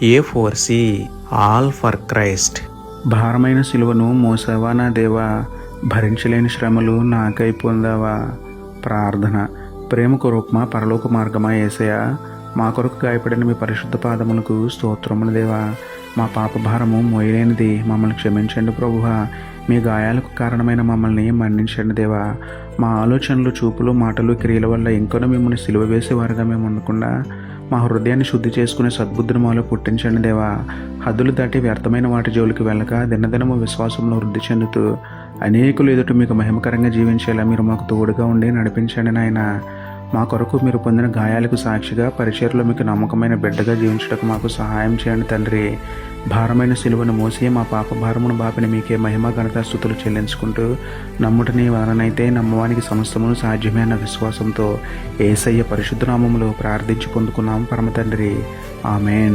A4C all for Christ. భారమైన సిలువను మోసావా నా దేవా, భరించలేని శ్రమలు నాకై పొందావా. ప్రార్థన. ప్రేమకు రూపమా, పరలోక మార్గమా యేసయ్యా, మా కొరకు గాయపడిన మీ పరిశుద్ధ పాదములకు స్తోత్రములు దేవా. మా పాప భారము మోయలేనిది, మమ్మల్ని క్షమించండి ప్రభువా. మీ గాయాలకు కారణమైన మమ్మల్ని మన్నించండి దేవా. మా ఆలోచనలు, చూపులు, మాటలు, క్రియల వల్ల ఇంకనూ మిమ్మల్ని సిలువ వేసేవారుగా మేము ఉండకుండా మా హృదయాన్ని శుద్ధి చేసుకునే సద్బుద్ధిని మాలో పుట్టించండి దేవా. హద్దులు దాటి వ్యర్థమైన వాటి జోలికి వెళ్ళక దినదినము విశ్వాసంలో వృద్ధి చెందుతూ అనేకులు ఎదుట మీకు మహిమకరంగా జీవించేలా మీరు మాకు తోడుగా ఉండి నడిపించండి నాయన. మా కొరకు మీరు పొందిన గాయాలకు సాక్షిగా పరిచర్లో మీకు నమ్మకమైన బిడ్డగా జీవించడానికి మాకు సహాయం చేయండి తండ్రి. భారమైన సిలువను మోసి మా పాప భారమును బాపిన మీకే మహిమ ఘనత స్తుతులు చెల్లించుకుంటూ నమ్ముటని వారనైతే నమ్మవానికి సమస్తమును సాధ్యమే అన్న విశ్వాసంతో యేసయ్య పరిశుద్ధ నామములో ప్రార్థించి పొందుకున్నాం పరమ తండ్రి. ఆమేన్.